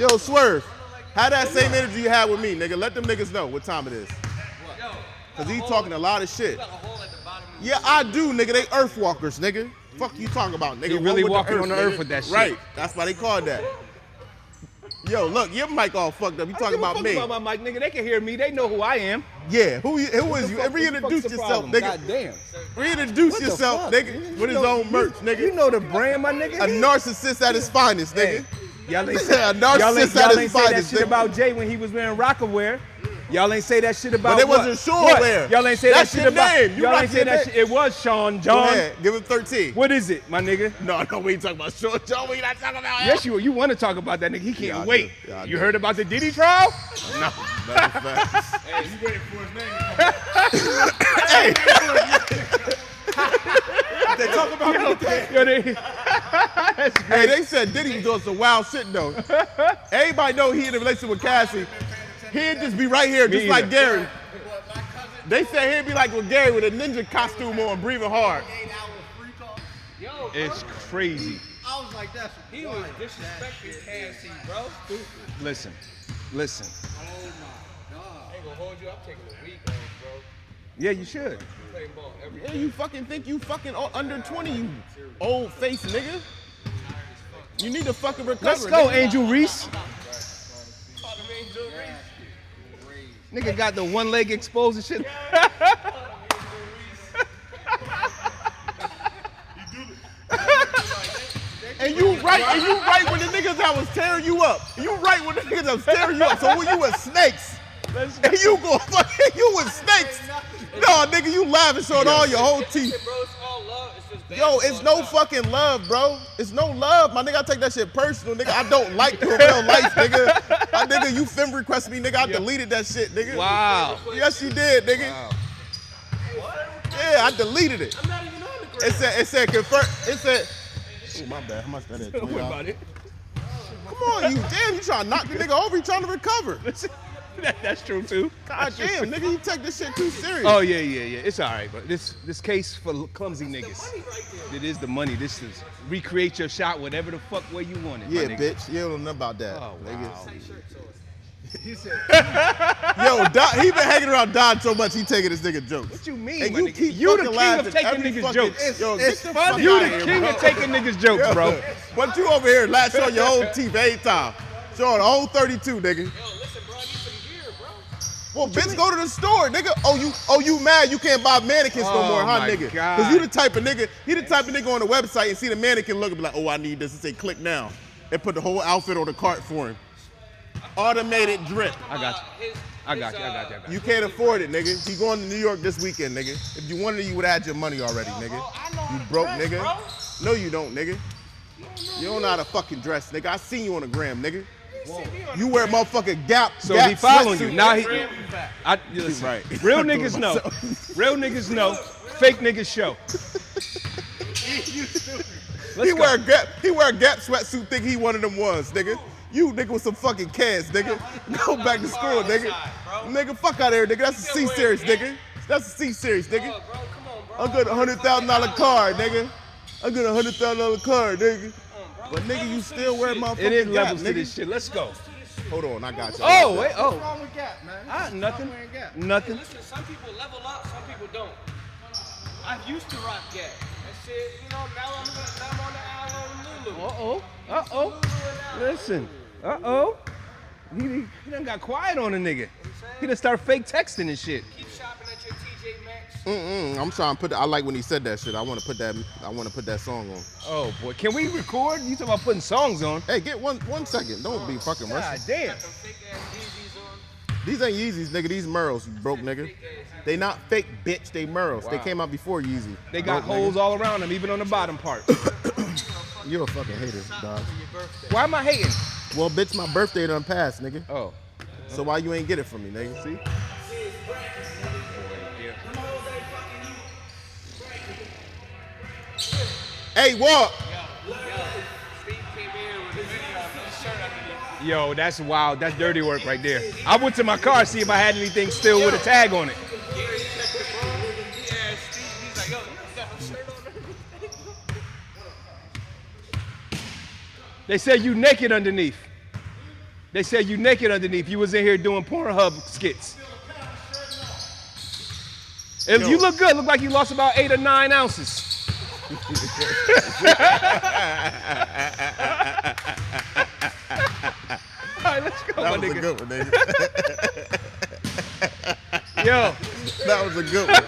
Yo, Swerve, have that same energy you had with me, nigga. Let them niggas know what time it is. Because he talking a lot of shit. Yeah, I do, nigga. They earth walkers, nigga. Fuck you talking about, nigga. He really walking on the earth with that shit. Right. That's why they called that. Yo, look, your mic all fucked up. You talking about me. About my mic, nigga. They can hear me. They know who I am. Yeah, who is you? Reintroduce yourself, nigga. God damn. Reintroduce yourself, nigga, with his own merch, nigga. You know the brand, my nigga. A narcissist at his finest, nigga. Y'all ain't say that shit about Jay when he was wearing Rockaware. Y'all ain't say that shit about. But they wasn't sure where. Y'all ain't say that shit about. Y'all ain't say that shit. It was Sean John. Go ahead, give him 13. What is it, my nigga? No, we ain't talking about Sean John. We not talking about him. Yes, you want to talk about that nigga. He can't wait. Yeah, you heard about the Diddy trial? No. Hey, you waiting for his name to come out. They talk about it. Hey, they said Diddy was doing some wild shit though. Everybody know he in a relationship with Cassie. He'd just be right here, just like Gary. They said he'd be like with Gary with a ninja costume on, breathing hard. It's crazy. I was like, he was disrespecting Cassie, bro. Listen. Oh my God. I ain't gonna hold you. I'm taking a week off, bro. Yeah, you should. Yeah, you fucking think you fucking under 20, you old face nigga. You need to fucking recover. Let's go, nigga. Angel Reese. Nigga got the one leg exposed and shit. And you right when the niggas that was tearing you up. You right when the niggas that was tearing you up. So when you with snakes, and you go fucking, you with snakes. No, nigga, you laughing showing all your whole teeth. Yo, it's no fucking love, bro. It's no love, my nigga. I take that shit personal, nigga. I don't like your real life, nigga. My nigga, you friend requested me, nigga. I deleted that shit, nigga. Wow. Yes, you did, nigga. Wow. Yeah, I deleted it. It said confirm. It said. Oh my bad. How much that is? Don't worry about it. Come on, you damn. You trying to knock the nigga over? You trying to recover? That's true too. God damn, nigga, you take this shit too serious. Oh yeah. It's all right, but this case for clumsy niggas. It is the money. This is recreate your shot whatever the fuck way you want it. Yeah, my nigga. bitch. You don't know about that. Oh wow. He said, Yo, he been hanging around Don so much he taking this nigga jokes. What you mean, And my you nigga? keep You the fucking king laughing of taking every niggas' fucking- jokes. Yo, It's get the funny. fuck You outta the here, king bro. of taking niggas' jokes, bro. But you over here last showing your whole teeth every time. Showing the whole 32, nigga. yo, listen, bro, I need some gear, bro. Well, bitch, go to the store, nigga. Oh, you mad you can't buy mannequins no more, huh, my nigga? God. Because you the type of nigga on the website and see the mannequin look and be like, oh, I need this, and say click now. And put the whole outfit on the cart for him. Automated drip. I got you. I got you. You can't afford it, nigga. He going to New York this weekend, nigga. If you wanted it, you would have had your money already, nigga. You broke, nigga. No, you don't, nigga. You don't know how to fucking dress, nigga. I seen you on the gram, nigga. You wear motherfucking Gap. So Gap he following sweatsuit. you. Now listen, Right. Real niggas know. Real niggas know. Fake niggas show. He wear a Gap sweatsuit, think he one of them ones, nigga. You nigga with some fucking cans, nigga. Go back to school, nigga. Nigga, fuck out of here, nigga. That's a C-series, nigga. That's a C-series, nigga. I got a $100,000 car, nigga. I got a $100,000 car, nigga. But nigga, you still wear my fucking It is Gap, levels to nigga. this shit. Let's go. Hold on, I got you. Oh, wait. What's Oh. wrong with Gap, man? Nothing. Wearing Gap. Nothing. Listen, some people level up, some people don't. I used to rock Gap. That shit, you know, now I'm on the Lulu. Uh-oh. Listen. Uh-oh. He done got quiet on a nigga. He done start fake texting and shit. Keep shopping at your TJ Maxx. I'm trying to put. I like when he said that shit. I want to put that song on. Oh boy, can we record? You talking about putting songs on? Hey, get one second. Don't be fucking God rushing. damn. Got them fake ass Yeezys on. These ain't Yeezys, nigga. These Merles, you broke nigga. They not fake, bitch. They Merles. They Wow. came out before Yeezy. They got Broke holes nigga. all around them, even on the bottom part. You're a fucking hater, dog. Why am I hating? Well, bitch, my birthday done passed, nigga. Oh. So why you ain't get it from me, nigga? See? Hey, walk. Steve came in with his shirt underneath. Yo, that's wild. That's dirty work right there. I went to my car to see if I had anything still with a tag on it. Gary checked the phone. He asked Steve, he's like, yo, you got no shirt on underneath. They said you naked underneath. They said you naked underneath. You was in here doing Pornhub skits. If you look good, look like you lost about 8 or 9 ounces. All right, let's go, That my was a nigga. good one, nigga. Yo, That was a good one.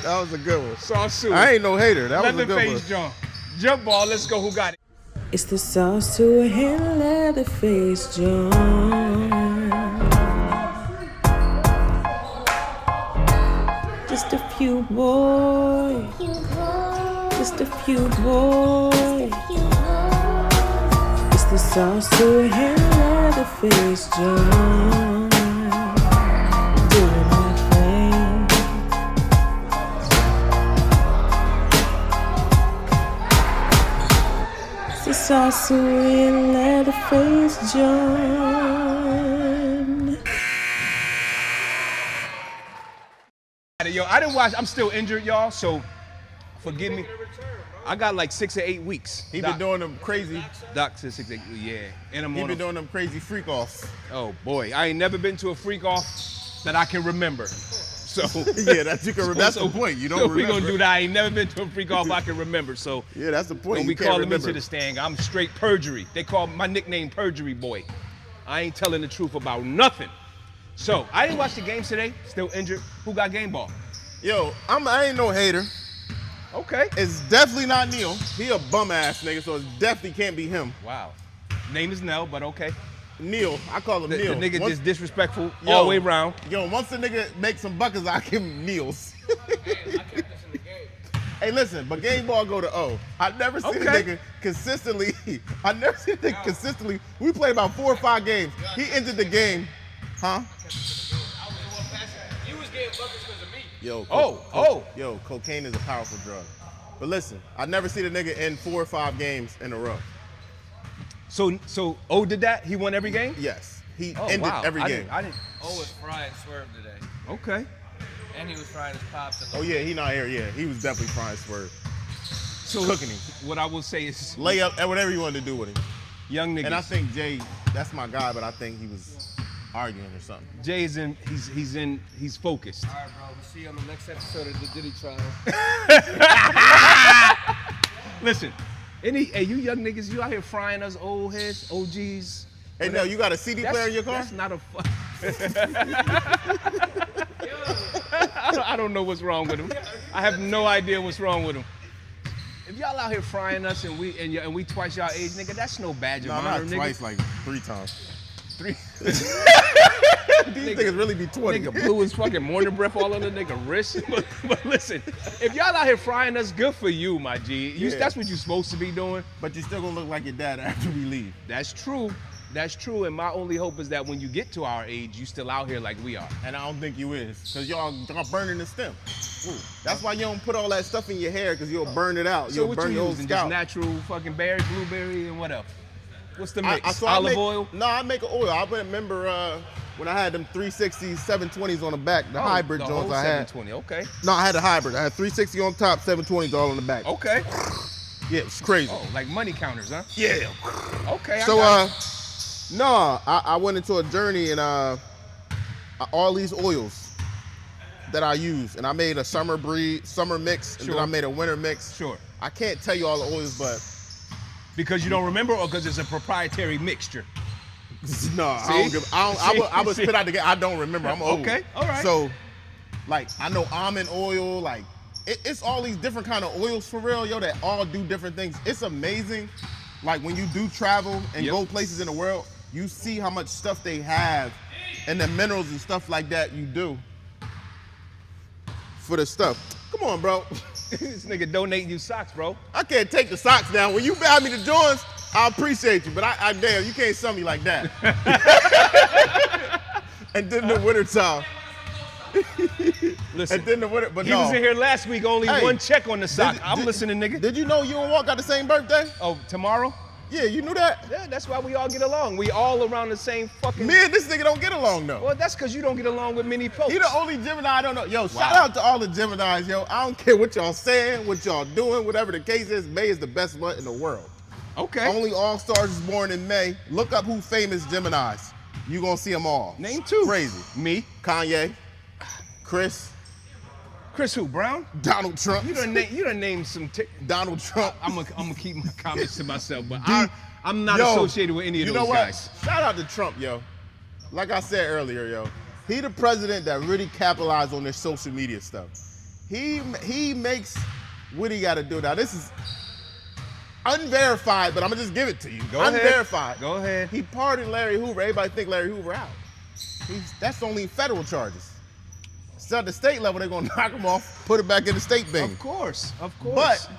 That was a good one. Saucuey. I ain't no hater. That was a good one. Leatherface Jawn. Jump ball, let's go. Who got it? It's the Saucuey and Leatherface Jawn. Just a few boys. Just a few boys. It's the Saucuey and Leatherface Jawn. Doing my thing. It's the Saucuey and Leatherface Jawn. Yo, I didn't watch. I'm still injured, y'all, so forgive me. I got like 6 or 8 weeks. He been doing them crazy. Doc said 6 or 8 weeks, yeah. And I'm He on been a, doing them crazy freak offs. oh boy, I ain't never been to a freak off that I can remember. So Yeah, that's the point. You don't so remember. we gonna do that. I ain't never been to a freak off I can remember. So Yeah, that's the point. when You we can't calling me remember. to the stand, I'm straight perjury. They call my nickname Perjury Boy. I ain't telling the truth about nothing. So I didn't watch the games today. Still injured. Who got game ball? Yo, I ain't no hater. Okay. It's definitely not Neil. He a bum ass nigga, so it definitely can't be him. Wow. Name is Nell, but okay. Neil, I call him The Neil. nigga Once- just disrespectful Yo. all the way around. Yo, once the nigga make some buckets, I give him Neils. I kept this in the game. Hey, listen, but game ball go to O. I never seen a Okay. nigga consistently. I never seen a nigga consistently. We played about 4 or 5 games. He ended the game, huh? I was the one passing. You was getting buckets because of me. Yo, yo, cocaine is a powerful drug. But listen, I never seen a nigga end 4 or 5 games in a row. So O did that? He won every game? Yes, he Oh, ended wow. every I game. didn't, I didn't. Oh, was frying Swerve today. Okay. And he was frying his pops. Oh yeah, he not here. Yeah, he was definitely frying Swerve, So cooking him, what I will say is lay up, and whatever you wanted to do with him. young niggas. And I think Jay, that's my guy, but I think he was arguing or something. Jay is in. He's focused. All right, bro. We'll see you on the next episode of the Diddy trial. Listen, hey, you young niggas, you out here frying us old heads, OGs. Hey, no, you got a CD player in your car? That's not a. I don't know what's wrong with him. I have no idea what's wrong with him. If y'all out here frying us and we twice y'all age, nigga, that's no badge of No, honor, not nigga. twice, like 3 times. 3. These niggas really be 20. Nigga blew his fucking morning breath all on the nigga wrist. But listen, if y'all out here frying us, good for you, my G. Yeah. That's what you're supposed to be doing. But you still gonna look like your dad after we leave. That's true. That's true. And my only hope is that when you get to our age, you still out here like we are. And I don't think you is, because y'all burning the stem. Ooh. That's why you don't put all that stuff in your hair, because you'll burn it out. So You'll what burn you your whole using? Just scalp. natural fucking berry, blueberry, and what else? What's the mix? I Olive make, oil? No, I make an oil. I remember when I had them 360s, 720s on the back, the hybrid the joints whole I had. 720. Okay. No, I had the hybrid. I had 360 on top, 720s all on the back. Okay. Yeah, it was crazy. Oh, like money counters, huh? Yeah. Okay. So, I got it. no, I went into a journey and all these oils that I use, and I made a summer mix, and then I made a winter mix. Sure. I can't tell you all the oils, but Because you don't remember, or because it's a proprietary mixture? no, I was put out the game. I don't remember. I'm old. Okay, all right. So, like, I know almond oil, like, it's all these different kind of oils for real, yo, that all do different things. It's amazing. Like, when you do travel and Yep. go places in the world, you see how much stuff they have and the minerals and stuff like that you do for the stuff. Come on, bro. This nigga donating you socks, bro. I can't take the socks down. When you buy me the Jordans, I appreciate you, but I damn, you can't sell me like that. And then the winter time. Listen, And then the winter, but he no. was in here last week, only Hey, one check on the sock. I'm listening, nigga. Did you know you and Walt got the same birthday? Oh, tomorrow? Yeah, you knew that? Yeah, that's why we all get along. We all around the same fucking. Me and this nigga don't get along though. Well, that's because you don't get along with many folks. He the only Gemini I don't know. Yo, shout out to all the Geminis, yo. I don't care what y'all saying, what y'all doing, whatever the case is. May is the best month in the world. Okay. Only All-Stars is born in May. Look up who famous Geminis. You gonna see them all. Name 2. Crazy. Me. Kanye, Chris who? Brown? Donald Trump. You done named some. Donald Trump. I'm gonna keep my comments to myself, but D- I'm not Yo, associated with any of you those know what? guys. Shout out to Trump, yo. Like I said earlier, yo, he the president that really capitalized on this social media stuff. He makes what he got to do. Now this is unverified, but I'm gonna just give it to you. Go ahead. Unverified. Go ahead. He pardoned Larry Hoover. Everybody think Larry Hoover out. That's only federal charges. So at the state level, they're gonna knock him off, put it back in the state bank. Of course. But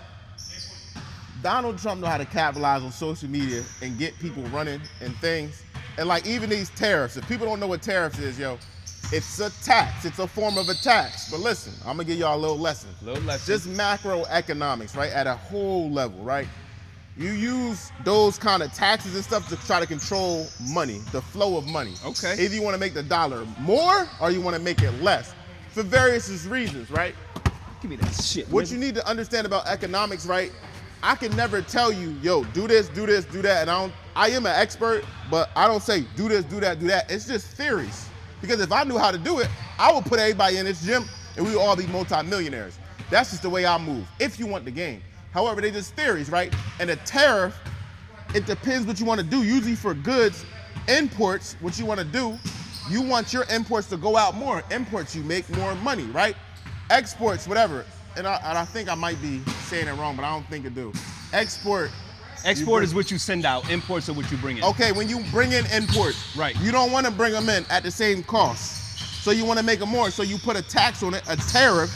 Donald Trump know how to capitalize on social media and get people running and things. And like even these tariffs, if people don't know what tariffs is, yo, it's a tax. It's a form of a tax. But listen, I'm gonna give y'all a little lesson. Just macroeconomics, right? At a whole level, right? You use those kind of taxes and stuff to try to control money, the flow of money. Okay. Either you want to make the dollar more or you want to make it less. For various reasons, right? Give me that shit. What you need to understand about economics, right? I can never tell you, yo, do this, do this, do that. And I am an expert, but I don't say do this, do that, do that. It's just theories. Because if I knew how to do it, I would put everybody in this gym and we would all be multimillionaires. That's just the way I move, if you want the game. However, they're just theories, right? And a tariff, it depends what you want to do. Usually for goods, imports, what you want to do, you want your imports to go out more. Imports, you make more money, right? Exports, whatever. And I think I might be saying it wrong, but I don't think it do. Export is what you send out. Imports are what you bring in. Okay, when you bring in imports, right, you don't want to bring them in at the same cost. So you want to make them more. So you put a tax on it, a tariff,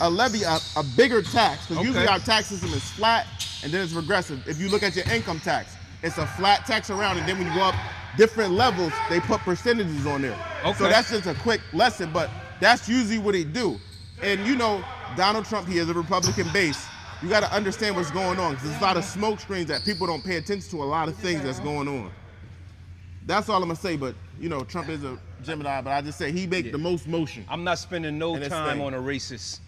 a levy, a bigger tax. Because usually our tax system is flat and then it's regressive. If you look at your income tax, it's a flat tax around, and then when you go up different levels, they put percentages on there. Okay. So that's just a quick lesson, but that's usually what they do. And you know, Donald Trump, he is a Republican base. You got to understand what's going on, because there's a lot of smoke screens that people don't pay attention to, a lot of things that's going on. That's all I'm going to say, but you know, Trump is a Gemini, but I just say he make the most motion. I'm not spending no time on a racist.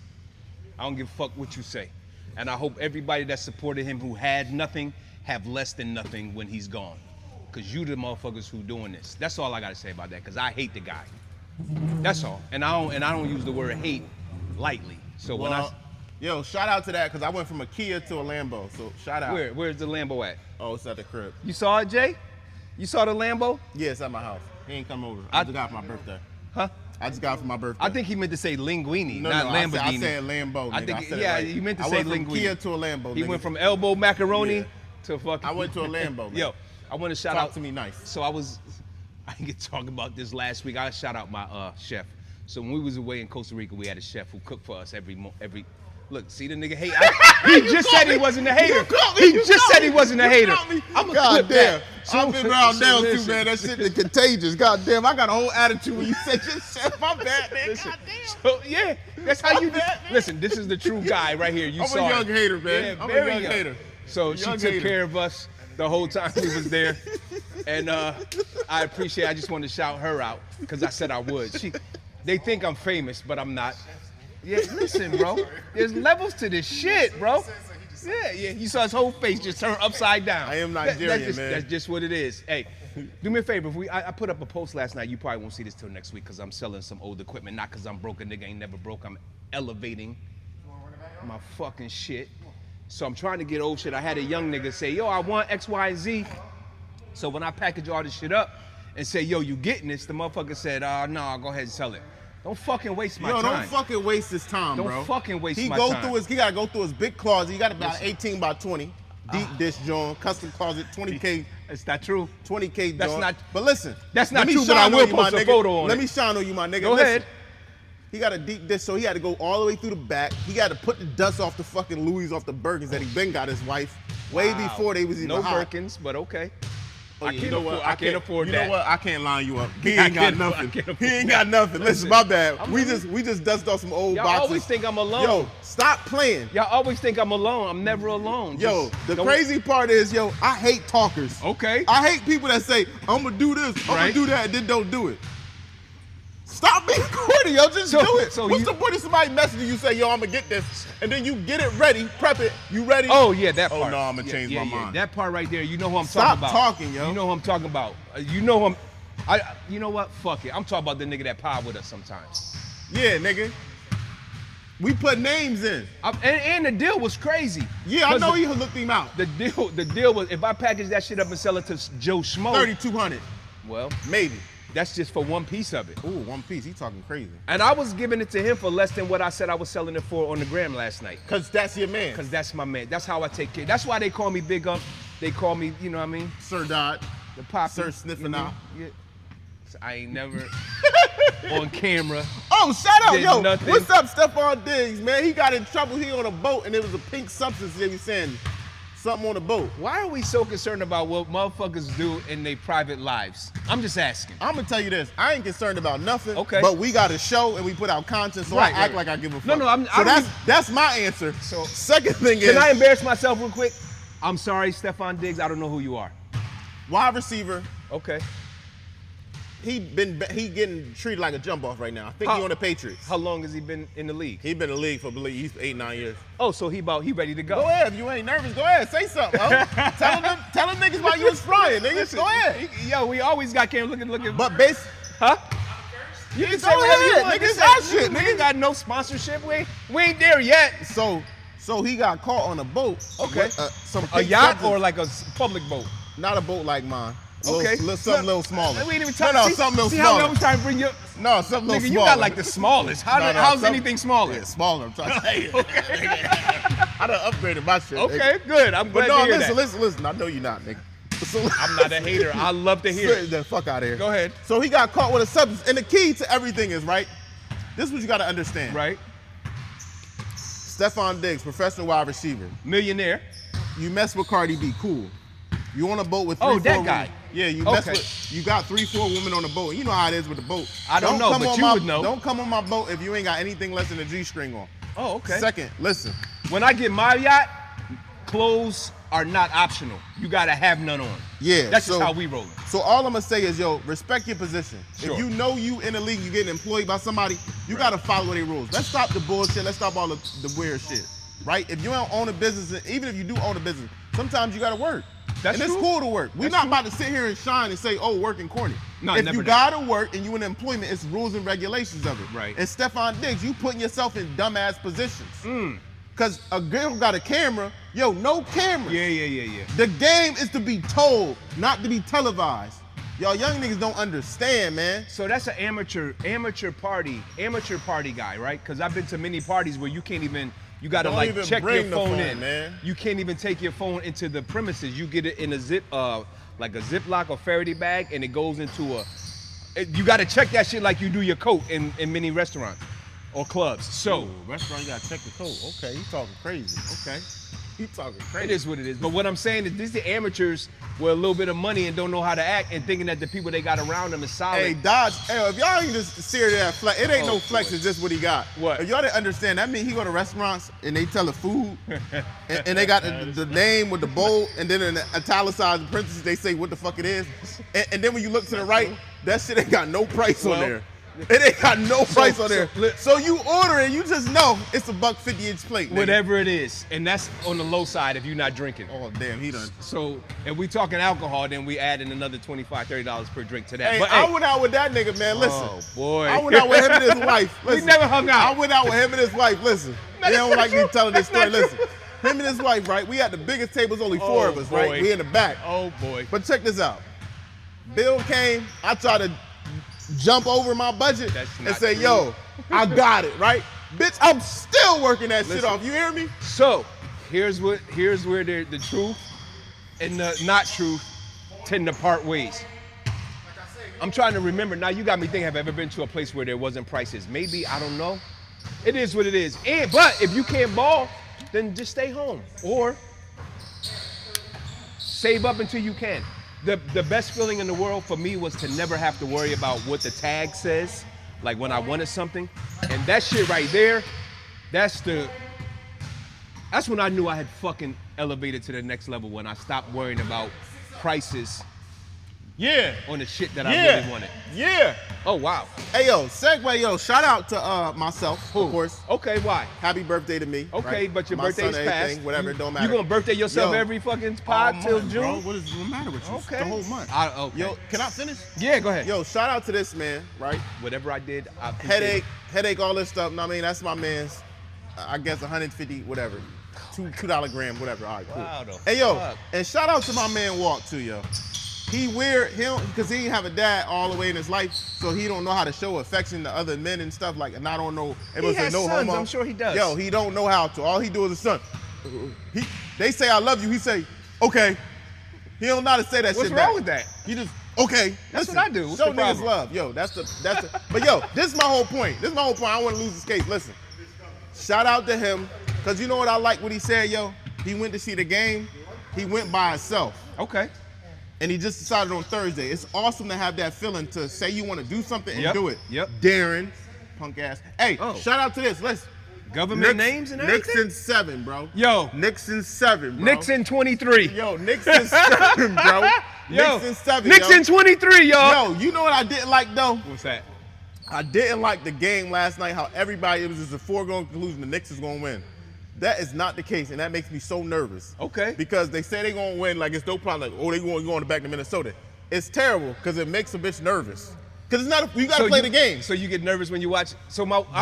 I don't give a fuck what you say. And I hope everybody that supported him who had nothing have less than nothing when he's gone. Because you the motherfuckers who doing this. That's all I got to say about that, because I hate the guy. That's all. And I don't use the word hate lightly. So yo, shout out to that, because I went from a Kia to a Lambo, so shout out. Where's the Lambo at? Oh, it's at the crib. You saw it, Jay? You saw the Lambo? Yeah, it's at my house. He ain't come over. I just got it for my birthday. Huh? I just got it for my birthday. I think he meant to say linguine, not Lamborghini. I said Lambo, nigga. I think, he meant to say linguine. I went from Kia to a Lambo, He went from elbow macaroni to fucking... I went to a Lambo, man. Yo, I want to shout out... Talk to me nice. So I didn't get to talk about this last week. I shout out my chef. So when we was away in Costa Rica, we had a chef who cooked for us every. Look, see the nigga hate. He just said he wasn't a hater. He just said he wasn't a hater. I'm a goddamn. I've been around down too, man. That shit is contagious. Goddamn, I got a whole attitude when you say your chef. My bad, man. Goddamn. So yeah, that's how you do. Listen, this is the true guy right here. You saw. I'm a young hater, man. Yeah, I'm a young hater. So she took care of us the whole time we was there, and I appreciate. I just wanted to shout her out because I said I would. They think I'm famous, but I'm not. Yeah, listen, bro. There's levels to this shit, bro. Yeah. You saw his whole face just turn upside down. I am Nigerian, man. That's just what it is. Hey, do me a favor. I put up a post last night. You probably won't see this till next week because I'm selling some old equipment. Not because I'm broke. A nigga ain't never broke. I'm elevating my fucking shit. So I'm trying to get old shit. I had a young nigga say, yo, I want X, Y, and Z. So when I package all this shit up and say, yo, you getting this? The motherfucker said, no, go ahead and sell it. Don't fucking waste my time. Don't fucking waste his time, bro. Don't fucking waste my time. He gotta go through his big closet. He got about 18 by 20. Deep dish Jawn, custom closet, 20K. Is that true? 20K That's Jawn. not. But listen. That's not true, but I will post a photo on it. Let me shine on you, my nigga. Go ahead. He got a deep dish, so he had to go all the way through the back. He got to put the dust off the fucking Louis, off the Birkins that he been got his wife way before they was even No hot. Birkins, but okay. I can't afford that. You know what? I can't line you up. He I ain't got nothing. He ain't got nothing. Listen, my bad. We just dusted off some old Y'all boxes. always think I'm alone. Yo, stop playing. Y'all always think I'm alone. I'm never alone. Yo, the crazy part is, yo, I hate talkers. Okay. I hate people that say, I'm gonna do this, I'm gonna do that, and then don't do it. Stop being corny, yo, just do it. What's the point of somebody messaging you say, yo, I'm gonna get this, and then you get it ready, prep it, you ready? Oh, yeah, that part. Oh, no, I'm gonna change my mind. That part right there, you know who I'm talking about. Stop talking, yo. You know who I'm talking about. You know who You know what? Fuck it. I'm talking about the nigga that pod with us sometimes. Yeah, nigga. We put names in. And the deal was crazy. Yeah, I know you looked him out. The deal was, if I package that shit up and sell it to Joe Schmo. 3,200. Well, maybe. That's just for one piece of it. Ooh, one piece. He talking crazy. And I was giving it to him for less than what I said I was selling it for on the gram last night. Cause that's your man. Cause that's my man. That's how I take care. That's why they call me Big Ump. They call me, you know what I mean? Sir Dodd. The Poppy. Sir Sniffing out. Yeah. I ain't never on camera. Oh, shout out, yo. Nothing. What's up, Stephon Diggs, man? He got in trouble. He on a boat and it was a pink substance they was saying something on the boat. Why are we so concerned about what motherfuckers do in their private lives? I'm just asking. I'm gonna tell you this. I ain't concerned about nothing. Okay. But we got a show and we put out content, so I act like I give a fuck. No, that's my answer. So second thing is. Can I embarrass myself real quick? I'm sorry, Stephon Diggs. I don't know who you are. Wide receiver. Okay. He getting treated like a jump off right now. I think he on the Patriots. How long has he been in the league? He been in the league for 8-9 years. Oh, so he ready to go. Go ahead. If you ain't nervous, go ahead. Say something, ho. tell them niggas why you was frying, niggas. Go ahead. Yo, we always got Cam looking. But huh? You can say go whatever you ahead, want. niggas. Our shit, Niggas got no sponsorship. We ain't there yet. So he got caught on a boat. Okay. With, a yacht substance. or like a public boat? Not a boat like mine. Okay. Something a little smaller. We ain't even talking. No, something a little smaller. See how we trying to bring you? No, something a little Nigga, smaller. you got like the smallest. How's anything smaller? Yeah, smaller. I'm trying to tell you. I done upgraded my shit. Okay, nigga. good. I'm glad to hear that. Listen. I know you're not, nigga. So, I'm not a hater. I love to hear it. The fuck out of here. Go ahead. So he got caught with a substance. And the key to everything is, right? This is what you got to understand. Right. Stephon Diggs, professional wide receiver. Millionaire. You mess with Cardi B, cool. You on a boat with 3-4 that women. guy. Yeah, you got 3-4 women on the boat. You know how it is with the boat. I don't know, but you would know. Don't come on my boat if you ain't got anything less than a G-string on. Oh, okay. Second, listen. When I get my yacht, clothes are not optional. You gotta have none on. Yeah. That's just how we roll. So all I'm gonna say is, yo, respect your position. Sure. If you know you in the league, you getting employed by somebody, you gotta follow their rules. Let's stop the bullshit. Let's stop all the weird shit. Right? If you don't own a business, even if you do own a business, sometimes you gotta work. It's cool to work. We're not about to sit here and shine and say, oh, working corny. No, if never you that. gotta work and you in employment, it's rules and regulations of it. Right. And Stephon Diggs, you putting yourself in dumbass positions. Cause a girl got a camera, yo, no camera. Yeah. The game is to be told, not to be televised. Y'all young niggas don't understand, man. So that's an amateur party guy, right? Cause I've been to many parties where you can't even, you gotta Don't like even check your bring the phone phone, in. man. You can't even take your phone into the premises. You get it in a zip, like a Ziploc or Faraday bag, and it goes into you gotta check that shit like you do your coat in many restaurants or clubs. So restaurant, you gotta check the code. Okay, you talking crazy. Okay. You talking crazy. it is what it is. But what I'm saying is these are amateurs with a little bit of money and don't know how to act and thinking that the people they got around them is solid. Hey, Dodge, if y'all ain't just serious that flex, it ain't no flex, it's just what he got. What? If y'all didn't understand, that means he go to restaurants and they tell the food and they got the name with the bowl and then in the italicized parentheses they say what the fuck it is. And then when you look to the right, that shit ain't got no price on there. It ain't got no price on there. So you order it, you just know it's a $1.50 plate. Nigga. Whatever it is. And that's on the low side if you're not drinking. Oh, damn, he done. So if we talking alcohol, then we add in another $25, $30 per drink to that. Hey, But, I went out with that nigga, man. Listen. Oh, boy. I went out with him and his wife. Listen. We never hung out. I went out with him and his wife. Listen. They don't like me telling this story. Listen. Him and his wife, right? We had the biggest tables, only 4 of us, right? We in the back. Oh, boy. But check this out. Bill came. I tried to jump over my budget and say, true. yo, I got it, right? Bitch, I'm still working that shit off. You hear me? So here's where the truth and the not truth tend to part ways. I'm trying to remember. Now you got me thinking, have I ever been to a place where there wasn't prices? Maybe, I don't know. It is what it is. But if you can't ball, then just stay home or save up until you can. The best feeling in the world for me was to never have to worry about what the tag says, like when I wanted something. And that shit right there, that's when I knew I had fucking elevated to the next level, when I stopped worrying about prices Yeah. On the shit that I really wanted. Yeah. Oh, wow. Hey, yo, segue, yo, shout out to myself, of course. Okay, why? Happy birthday to me. Okay, right? but your My birthday's son, passed. everything, whatever, it don't matter. You gonna birthday yourself Yo, every fucking pod all till month, June? Bro. What is the matter with you? Okay. The whole month. Okay. Yo, can I finish? Yeah, go ahead. Yo, shout out to this man, right? Whatever I did, I appreciate Headache, all this stuff. I mean, that's my man's, I guess 150, whatever. $2 gram, whatever. All right, cool. Wow, the hey, yo, fuck? and shout out to my man Walt, too, yo. He weird, because he didn't have a dad all the way in his life, so he don't know how to show affection to other men and stuff like, and I don't know. He has no sons, homo. I'm sure he does. Yo, he don't know how to. All he do is a son. They say I love you. He say, okay. He don't know how to say that What's shit wrong back. with that? He just, okay. That's listen, what I do. What's show the niggas problem? love. Yo, that's the. But yo, this is my whole point. I don't want to lose this case. Listen, shout out to him, because you know what I like what he said, yo? He went to see the game. He went by himself. Okay. And he just decided on Thursday. It's awesome to have that feeling to say you want to do something and do it. Yep. Darren, punk ass. Hey, Oh. shout out to this. Let's Government names and everything? Nixon 7, bro. Yo. Nixon 7, bro. Nixon 23. Yo, Nixon 7, bro. Yo. Nixon 7, Nixon yo. 23, y'all. Yo, you know what I didn't like, though? What's that? I didn't like the game last night, how everybody, it was just a foregone conclusion the Knicks is going to win. That is not the case, and that makes me so nervous. Okay. Because they say they're going to win, like it's no problem, like, oh, they're going back to Minnesota. It's terrible, because it makes a bitch nervous. Because it's not, you got to play the game. So you get nervous when you watch,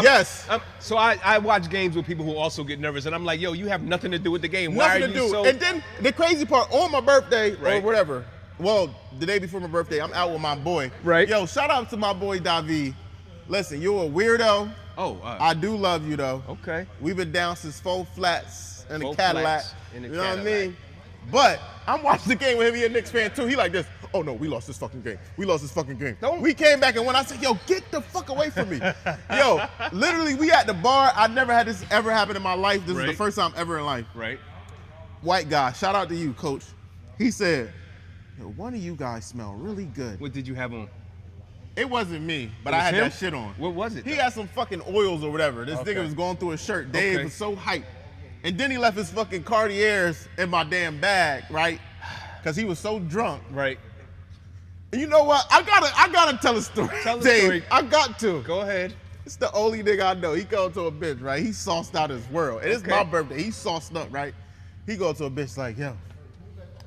Yes. So I watch games with people who also get nervous, and I'm like, yo, you have nothing to do with the game. Nothing Why are to you do. so... And then the crazy part, on my birthday, or Right. whatever, well, the day before my birthday, I'm out with my boy. Right. Yo, shout out to my boy, David. Listen, you're a weirdo. Oh, I do love you, though. okay. We've been down since 4 flats in the 4 Cadillac. flats in the You know what I Cadillac. mean? But I'm watching the game with him. He a Knicks fan, too. He like this. Oh, no, we lost this fucking game. We lost this fucking game. We came back, and when I said, yo, get the fuck away from me. Yo, literally, we at the bar. I never had this ever happen in my life. This is the Right. first time ever in life. Right. White guy, shout out to you, coach. He said, yo, one of you guys smell really good. What did you have on? It wasn't me, but It I was had him? that shit on. What was it, He though? had some fucking oils or whatever. This Okay. nigga was going through his shirt. Dave Okay. was so hyped. And then he left his fucking Cartiers in my damn bag, right? Because he was so drunk. Right. And you know what? I gotta tell a story. Tell the Dave, story. I got to. Go ahead. It's the only nigga I know. He go to a bitch, right? He sauced out his world. And it's Okay. my birthday. He sauced up, right? He go to a bitch like, yo,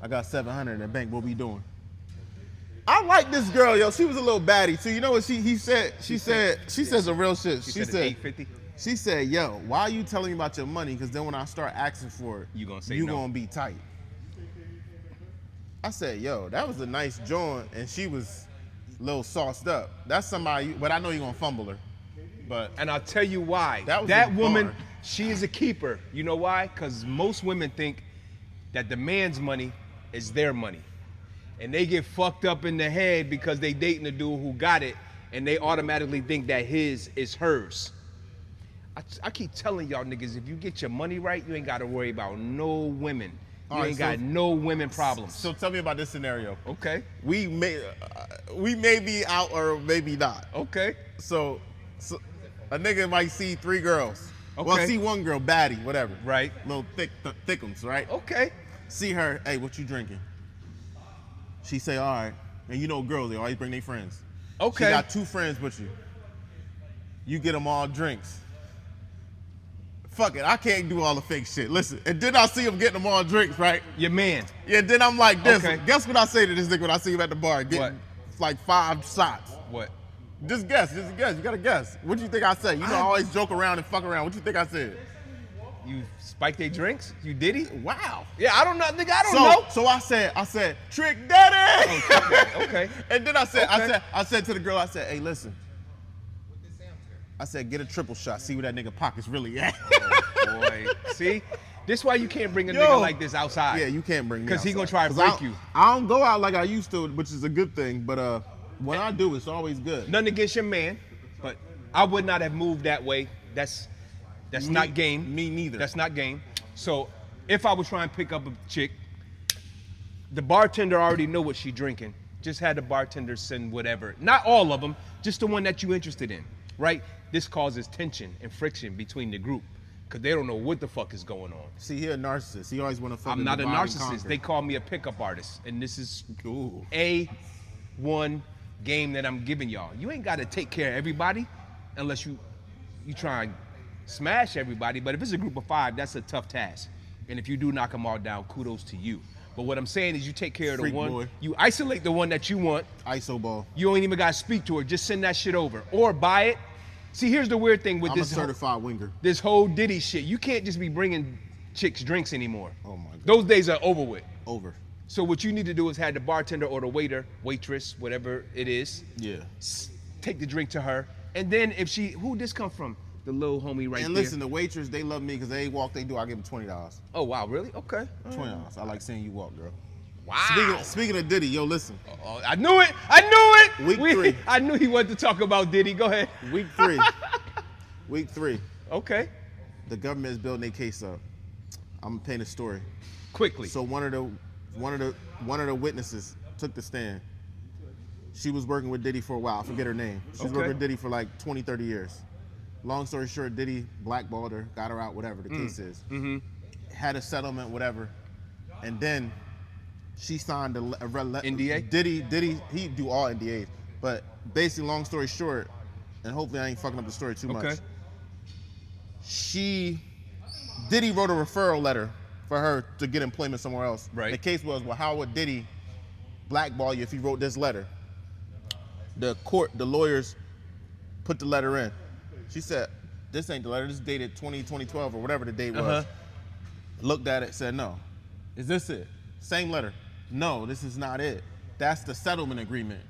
I got 700 in the bank. What we doing? I like this girl, yo. She was a little baddie too. You know what she said? She said some real shit. She said it's $850. She said, yo, why are you telling me about your money? Because then when I start asking for it, You gonna say you no. gonna be tight. I said, yo, that was a nice joint, and she was a little sauced up. That's somebody, but I know you're gonna fumble her. But And I'll tell you why. That was That a woman, bar. she is a keeper. You know why? Because most women think that the man's money is their money. And they get fucked up in the head because they dating a dude who got it, and they automatically think that his is hers. I keep telling y'all niggas, if you get your money right, you ain't got to worry about no women. You All right, ain't so- got no women problems. So tell me about this scenario. Okay. We may be out or maybe not. Okay. So a nigga might see 3 girls. Well, Okay. see one girl, baddie, whatever. Right. Little thickums, right? Okay. See her, hey, what you drinking? She say, all right. And you know girls, they always bring their friends. Okay. She got 2 friends with you. You get them all drinks. Fuck it, I can't do all the fake shit. Listen, and then I see him getting them all drinks, right? Your man. Yeah, then I'm like this. Okay. Guess what I say to this nigga when I see him at the bar getting What? like 5 shots? What? Just guess. You gotta guess. What do you think I said? You know, I always joke around and fuck around. What you think I said? You spiked their drinks? You did he? Wow. Yeah, I don't know, nigga. I don't know. So I said, Trick Daddy. Okay. And then I said, Okay. I said to the girl, I said, hey, listen. I said, get a triple shot. See where that nigga pocket's really at. Oh, boy. See? This why you can't bring a Yo. nigga like this outside. Yeah, you can't bring me. Because he gonna outside. try to 'Cause break I- you. I don't go out like I used to, which is a good thing. But when I do, it's always good. Nothing against your man, but I would not have moved that way. That's not game. Me neither. That's not game. So if I was trying to pick up a chick, the bartender already know what she drinking. Just had the bartender send whatever. Not all of them, just the one that you interested in, right? This causes tension and friction between the group because they don't know what the fuck is going on. See, he a narcissist. He always want to fuck. I'm and not a divide and narcissist. conquer. They call me a pickup artist, and this is Ooh. a one game that I'm giving y'all. You ain't got to take care of everybody unless you try and smash everybody. But if it's a group of 5, that's a tough task. And if you do knock them all down, kudos to you. But what I'm saying is you take care of the Freak one, boy. you isolate the one that you want. ISO ball. You ain't even got to speak to her. Just send that shit over or buy it. See, here's the weird thing with I'm a this certified winger. this whole Diddy shit. You can't just be bringing chicks drinks anymore. Oh my God. Those days are over with. Over. So what you need to do is have the bartender or the waiter, waitress, whatever it is, Yeah. take the drink to her. And then if who this come from? The little homie right And there. listen, the waitress, they love me because they walk they do. I give them $20. Oh, wow, really? Okay. $20. I like seeing you walk, girl. Wow. Speaking of Diddy, yo, listen. Oh, I knew it. I knew it. Week 3. I knew he wanted to talk about Diddy. Go ahead. Week 3. Week 3. Okay. The government is building their case up. I'm gonna paint a story. Quickly. So one of the witnesses took the stand. She was working with Diddy for a while. I forget her name. She was Okay. working with Diddy for like 20, 30 years. Long story short, Diddy blackballed her, got her out, whatever the case is. Mm-hmm. Had a settlement, whatever. And then she signed a NDA? Diddy, he do all NDAs. But basically, long story short, and hopefully I ain't fucking up the story too much. Okay. Diddy wrote a referral letter for her to get employment somewhere else. Right. The case was, well, how would Diddy blackball you if he wrote this letter? The lawyers put the letter in. She said, this ain't the letter, this is dated 2012 or whatever the date was. Looked at it, said, no. Is this it? Same letter. No, this is not it. That's the settlement agreement.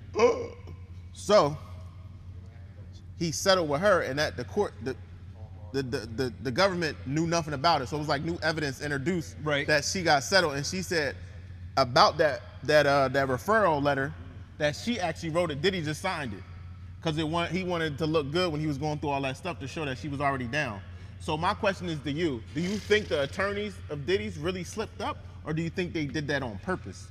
So, he settled with her, and at the court, the government knew nothing about it. So it was like new evidence introduced that she got settled. And she said about that referral letter that she actually wrote it. Diddy just signed it because he wanted to look good when he was going through all that stuff to show that she was already down. So my question is to you: do you think the attorneys of Diddy's really slipped up, or do you think they did that on purpose?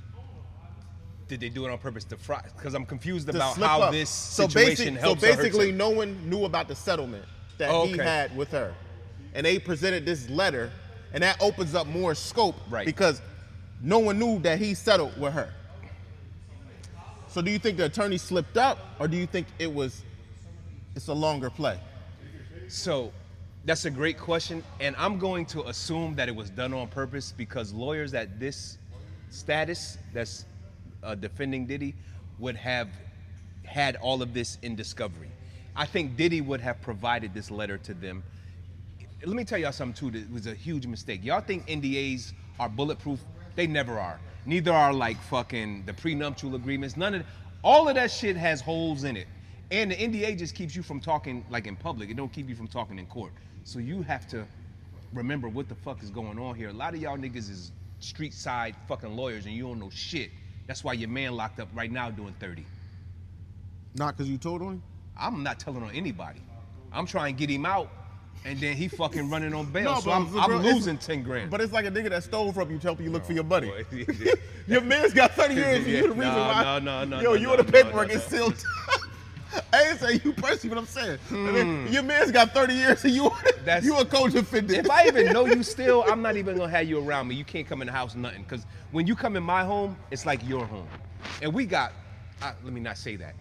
Did they do it on purpose to fry? Because I'm confused To about slip how up. this So situation helps. So basically, no one knew about the settlement that he Okay. had with her, and they presented this letter, and that opens up more scope because no one knew that he settled with her. So do you think the attorney slipped up, or do you think it's a longer play? So that's a great question, and I'm going to assume that it was done on purpose because lawyers at this status that's defending Diddy would have had all of this in discovery. I think Diddy would have provided this letter to them. Let me tell y'all something too that was a huge mistake. Y'all think NDAs are bulletproof? They never are. Neither are like fucking the prenuptial agreements. All of that shit has holes in it. And the NDA just keeps you from talking like in public. It don't keep you from talking in court. So you have to remember what the fuck is going on here. A lot of y'all niggas is street side fucking lawyers and you don't know shit. That's why your man locked up right now doing 30. Not because you told on him? I'm not telling on anybody. I'm trying to get him out, and then he fucking running on bail. No, so but I'm losing 10 grand. But it's like a nigga that stole from you to help you look for your buddy. Boy. Your man's got 30 years and you the reason why. No. Yo, you on the paperwork is still. I ain't saying you personally, but I'm saying your man's got 30 years and you a coach of fitness. If I even know you still, I'm not even gonna have you around me. You can't come in the house, nothing. Because when you come in my home, it's like your home. And we got, let me not say that.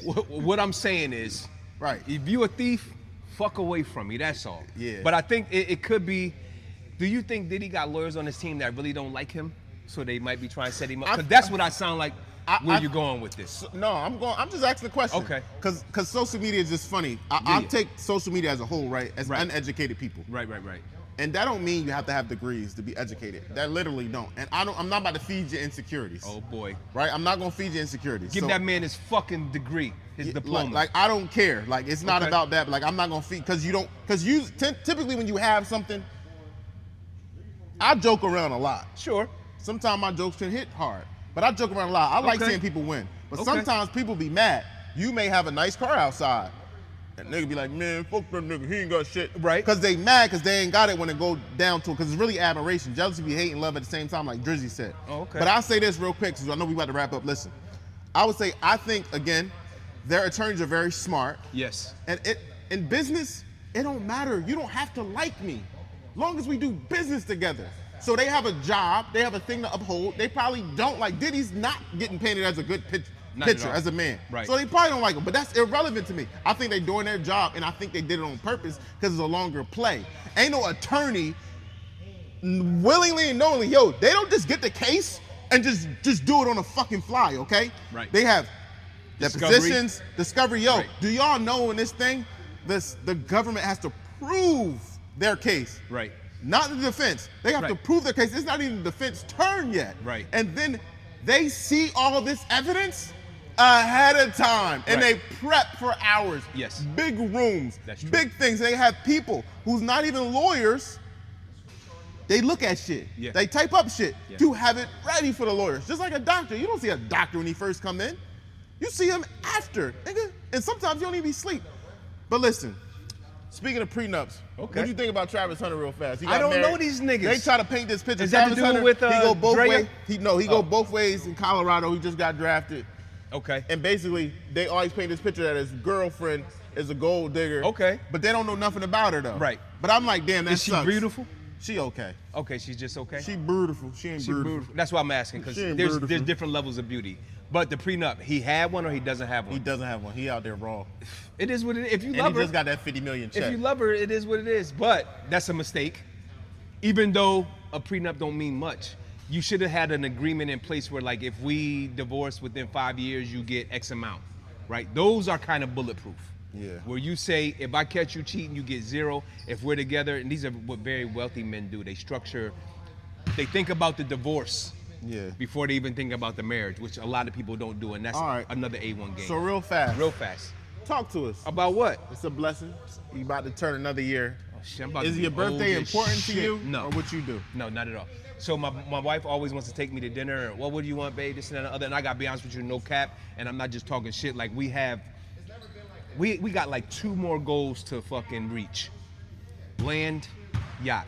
What I'm saying is, right? If you a thief, fuck away from me. That's all. Yeah. But I think it could be. Do you think Diddy got lawyers on his team that really don't like him, so they might be trying to set him up? Because that's what I sound like. Where you going with this? No, I'm just asking the question. Okay. Because social media is just funny. I take social media as a whole, right? As uneducated people. Right. And that don't mean you have to have degrees to be educated. That literally don't. And I'm not about to feed you insecurities. Oh boy. Right? I'm not gonna feed you insecurities. Give that man his fucking degree, his diploma. Like I don't care. Like it's not about that. But like I'm not gonna feed because typically when you have something, I joke around a lot. Sure. Sometimes my jokes can hit hard, but I joke around a lot. I like seeing people win. But sometimes people be mad. You may have a nice car outside. And nigga be like, man, fuck that nigga, he ain't got shit. Right. Because they mad because they ain't got it when it go down to it. Because it's really admiration. Jealousy be hate and love at the same time, like Drizzy said. Oh, okay. But I'll say this real quick because I know we about to wrap up. Listen, I would say, I think, again, their attorneys are very smart. Yes. And in business, it don't matter. You don't have to like me. Long as we do business together. So they have a job, they have a thing to uphold. They probably don't like Diddy's not getting painted as a good Not at picture all. as a man. Right. So they probably don't like him, but that's irrelevant to me. I think they're doing their job, and I think they did it on purpose because it's a longer play. Ain't no attorney willingly and knowingly, yo, they don't just get the case and just do it on a fucking fly, okay? Right. They have Discovery. depositions, discovery. Yo, Right. do y'all know in this thing, the government has to prove their case. Right. Not the defense. They have to Right. prove their case. It's not even the defense turn yet. Right. And then they see all this evidence ahead of time, and Right. they prep for hours. Yes. Big rooms, That's true. big things. They have people who's not even lawyers. They look at shit. Yeah. They type up shit Yeah. to have it ready for the lawyers. Just like a doctor. You don't see a doctor when he first come in. You see him after, nigga. And sometimes you don't even be asleep. But listen, speaking of prenups, what do you think about Travis Hunter real fast? He got I don't married. know these niggas. They try to paint this picture. Is that Travis to do Hunter, with, he go both Drea? ways. He go both ways in Colorado. He just got drafted. Okay. And basically, they always paint this picture that his girlfriend is a gold digger. Okay. But they don't know nothing about her though. Right. But I'm like, damn, that Is she sucks. beautiful? She okay. Okay, she's just okay. She beautiful. She ain't beautiful. That's why I'm asking, because She ain't there's beautiful. different levels of beauty. But the prenup, he had one or he doesn't have one? He doesn't have one. He out there raw. It is what it is. If you And love he her, just got that 50 million check. if you love her, it is what it is. But that's a mistake. Even though a prenup don't mean much, you should have had an agreement in place where, like, if we divorce within 5 years, you get X amount, right? Those are kind of bulletproof. Yeah. Where you say, if I catch you cheating, you get 0. If we're together, and these are what very wealthy men do. They think about the divorce before they even think about the marriage, which a lot of people don't do, and that's All right. another A1 game. So real fast. Real fast. Talk to us. About what? It's a blessing. You about to turn another year. Oh, shit, I'm about Is to your be birthday old as important to shit. you? No. Or what you do? No, not at all. So my wife always wants to take me to dinner. And, what would you want, babe? This and that and the other. And I gotta be honest with you, no cap. And I'm not just talking shit. Like we got like 2 more goals to fucking reach. Land, yacht.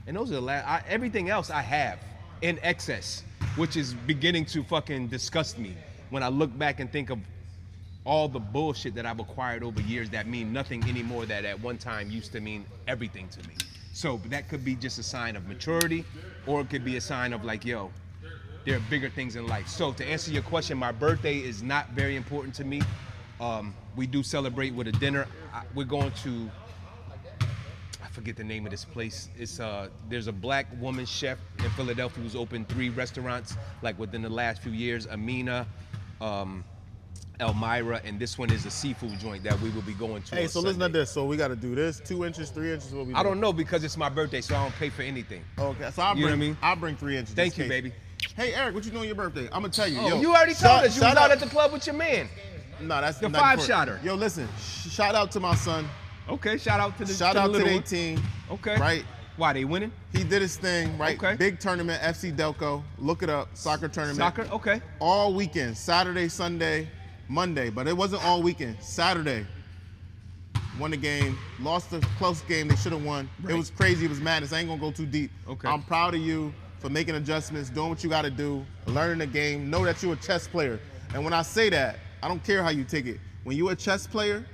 And those are the last, everything else I have in excess, which is beginning to fucking disgust me when I look back and think of all the bullshit that I've acquired over years that mean nothing anymore, that at one time used to mean everything to me. So that could be just a sign of maturity, or it could be a sign of like, yo, there are bigger things in life. So to answer your question, my birthday is not very important to me. We do celebrate with a dinner. We're going to, I forget the name of this place. It's there's a black woman chef in Philadelphia who's opened 3 restaurants like within the last few years. Amina, Elmira, and this one is a seafood joint that we will be going to. Hey, on so listen to Sunday. this. So we got to do this. 2 inches, 3 inches. What we I don't know because it's my birthday, so I don't pay for anything. Okay, so I'll You know bring. what I mean? I'll bring 3 inches. Thank just you, in case. baby. Hey Eric, what you doing on your birthday? I'm gonna tell you. Oh, Yo, you already told us you was shout out at the club with your man. No, that's The not 5-shotter. Yo, listen. Shout out to my son. Okay, shout out to the Shout out to little the one. 18. Okay. Right. Why, they winning? He did his thing. Right. Okay. Big tournament. FC Delco. Look it up. Soccer tournament. Soccer? Okay. All weekend. Saturday, Sunday, Monday. But it wasn't all weekend. Saturday. Won the game. Lost the close game. They should have won. Right. It was crazy. It was madness. I ain't gonna go too deep. Okay. I'm proud of you for making adjustments, doing what you got to do, learning the game. Know that you're a chess player. And when I say that, I don't care how you take it. When you're a chess player,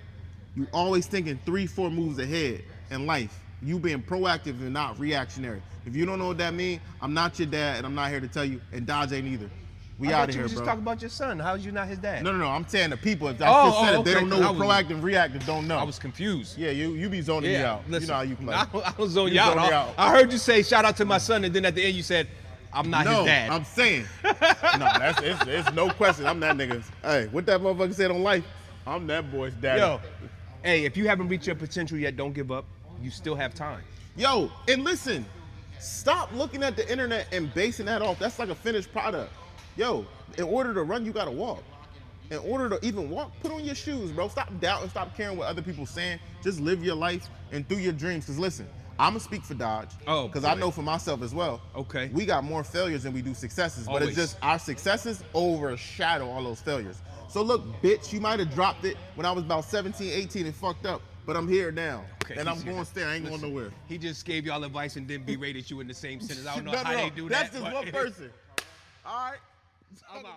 you always thinking 3-4 moves ahead in life. You being proactive and not reactionary. If you don't know what that means, I'm not your dad, and I'm not here to tell you. And Dodge ain't either. We I out thought of you here, were just bro. talking about your son. How's you not his dad? No. I'm saying the people. If I Oh, just said it, they okay, don't know 'cause what I was- proactive, reactive don't know. I was confused. Yeah, you be zoning me out. listen, You know how you play. I was zoning You you out. zoned me out. I heard you say shout out to my son, and then at the end you said, I'm not his dad. I'm saying. It's no question. I'm that nigga's. Hey, what that motherfucker said on life, I'm that boy's daddy. Yo, hey, if you haven't reached your potential yet, don't give up. You still have time. Yo, and listen, stop looking at the internet and basing that off. That's like a finished product. Yo, in order to run, you gotta walk. In order to even walk, put on your shoes, bro. Stop doubting, stop caring what other people saying. Just live your life and through your dreams. Cause listen, I'ma speak for Dodge. Oh, Cause I boy. know for myself as well. Okay. We got more failures than we do successes. But Always. it's just our successes overshadow all those failures. So look, bitch, you might have dropped it when I was about 17, 18 and fucked up. But I'm here now. Okay, And I'm he's going here. to stay. I ain't going Listen, nowhere. He just gave y'all advice and then berated you in the same sentence. I don't know how No. they do That's that. just but- one person. All right. I'm out.